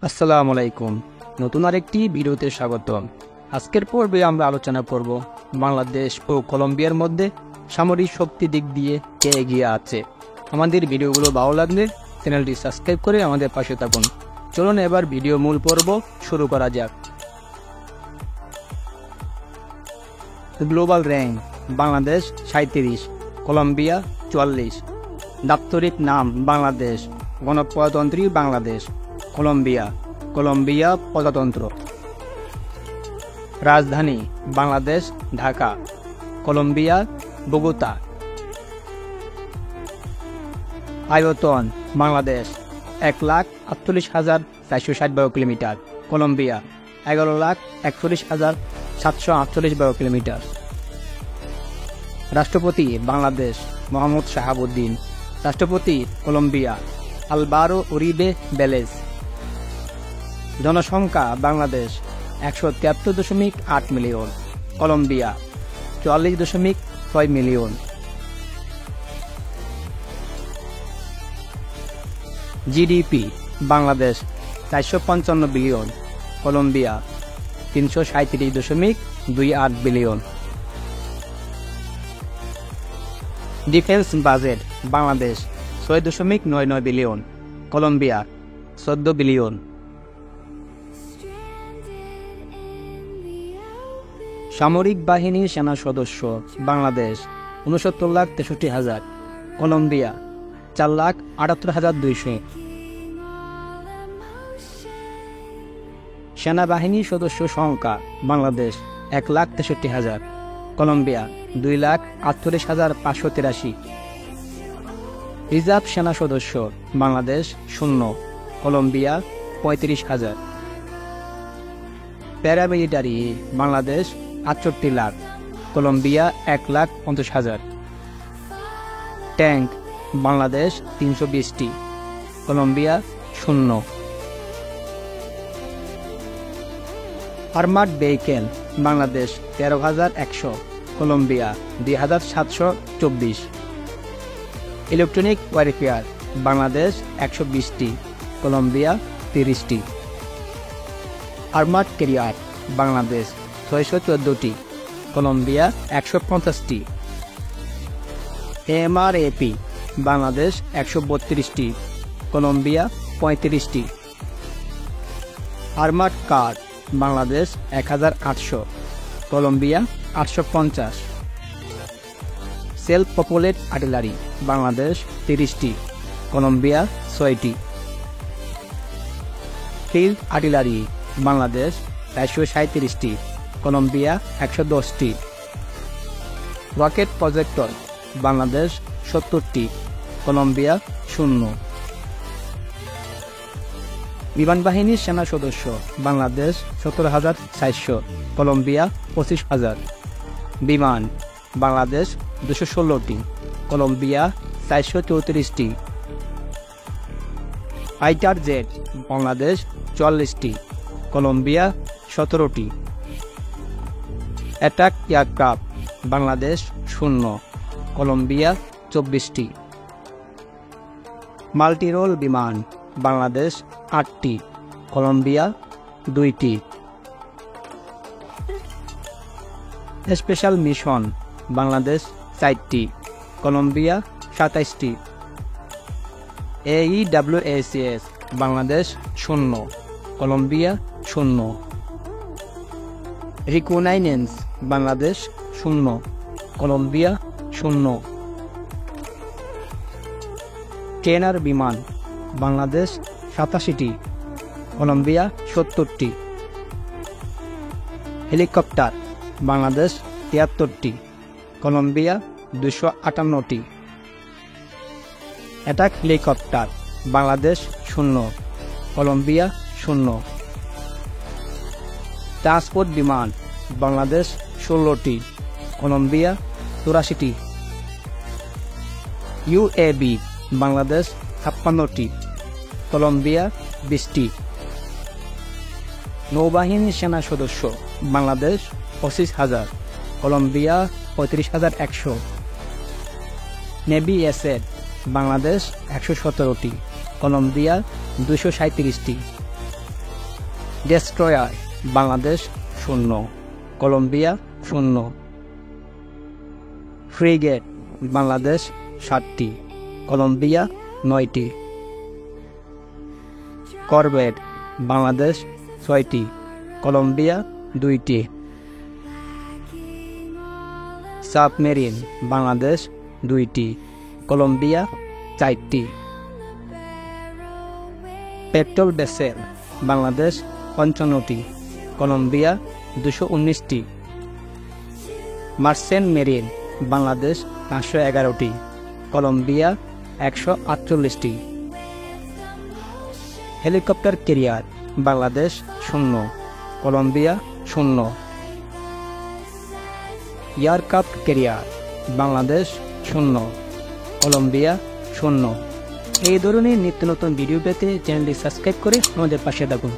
আসসালামু আলাইকুম। নতুন আরেকটি ভিডিওতে স্বাগতম। আজকের পর্বে আমরা আলোচনা করব বাংলাদেশ ও কলম্বিয়ার মধ্যে সামরিক শক্তি দিক দিয়ে কে এগিয়ে আছে। আমাদের ভিডিওগুলো ভালো লাগলে চ্যানেলটি সাবস্ক্রাইব করে আমাদের পাশে থাকুন। চলুন এবার ভিডিও মূল পর্ব শুরু করা যাক। Global rank: Bangladesh 37, Colombia 44। দাপ্তরিক নাম: বাংলাদেশ। গণপ্রজাতন্ত্রী বাংলাদেশ। কলম্বিয়া প্রজাতন্ত্র। রাজধানী: বাংলাদেশ ঢাকা, কলম্বিয়া বগুতা। আয়তন: বাংলাদেশ 1,48,460 বর্গ কিলোমিটার, কলম্বিয়া 11,41,748 বর্গ কিলোমিটার। রাষ্ট্রপতি: বাংলাদেশ মোহাম্মদ শাহাবুদ্দিন। রাষ্ট্রপতি: কলম্বিয়া আলভারো উরিবে ভেলেজ। জনসংখ্যা: Bangladesh 173.8 million, Colombia 44.6 million. GDP: Bangladesh 455 billion, Colombia 337.28 billion. Defence budget: Bangladesh 6.99 billion, Colombia 14 billion. সামরিক বাহিনীর সেনা সদস্য: বাংলাদেশ 69,63,000, কলম্বিয়া 4,78,200। সেনাবাহিনীর সদস্য সংখ্যা: বাংলাদেশ 1,63,000, কলম্বিয়া 2,48,583। রিজার্ভ সেনা সদস্য: Bangladesh 0, Colombia 35,000। Paramilitary: Bangladesh 68 lakh, Colombia 1,50,000। Tank: Bangladesh 320টি, Colombia 0। Armoured vehicle: Bangladesh 13,100, Colombia 2,724। Electronic warfare: Bangladesh 120টি, কলম্বিয়া 30টি। আর্মার্ড ক্যারিয়ার: বাংলাদেশ 614টি, কলম্বিয়া 150টি। এমআরএপি: বাংলাদেশ 132টি, কলম্বিয়া 35টি। Armoured car: Bangladesh 1,800, Colombia 850। Self propelled artillery: Bangladesh 30টি, কলম্বিয়া 6টি। ফিল্ড আর্টিলারি: বাংলাদেশ 437টি, কলম্বিয়া 110টি। রকেট প্রজেক্টর: বাংলাদেশ 70টি, কলম্বিয়া 0। বিমান বাহিনীর সেনা সদস্য: বাংলাদেশ 17,400, কলম্বিয়া 25,000। বিমান: বাংলাদেশ 216টি, কলম্বিয়া 434টি। ফাইটার জেট: বাংলাদেশ 44টি, কলম্বিয়া 17টি। অ্যাটাক এয়ারক্রাফট: বাংলাদেশ 0, কলম্বিয়া 24টি। মাল্টিরোল বিমান: বাংলাদেশ 8টি, কলম্বিয়া 2টি। স্পেশাল মিশন: বাংলাদেশ 4টি, কলম্বিয়া 27টি। AEWACS: Bangladesh 0, Colombia 0। Reconnaissance: Bangladesh 0, Colombia 0। Trainer বিমান: বাংলাদেশ 87টি, কলম্বিয়া 70টি। হেলিকপ্টার: বাংলাদেশ 73টি, কলম্বিয়া 258টি। Attack helicopter: Bangladesh 0, Colombia 0। Transport বিমান: বাংলাদেশ 16টি, কলম্বিয়া 84টি। ইউএভি: বাংলাদেশ 56টি, কলম্বিয়া 20টি। নৌবাহিনীর সেনা সদস্য: Bangladesh 25,000, Colombia 35,100। Navy asset: Bangladesh 117টি, কলম্বিয়া 237টি। Destroyer Bangladesh 0, Colombia 0। Frigate Bangladesh 7টি, কলম্বিয়া 9টি। করভেট বাংলাদেশ 6টি, কলম্বিয়া 2টি। সাবমেরিন বাংলাদেশ 2টি, কলম্বিয়া 4টি। পেট্রোল ভেসেল বাংলাদেশ 55টি, কলম্বিয়া 219টি। মার্চেন্ট মেরিন বাংলাদেশ 511টি, কলম্বিয়া 148টি। Helicopter carrier Bangladesh 0, Colombia 0। Aircraft carrier Bangladesh 0, Colombia 0। এই ধরনের নিত্য নতুন ভিডিও পেতে চ্যানেলটি সাবস্ক্রাইব করে আমাদের পাশে থাকুন।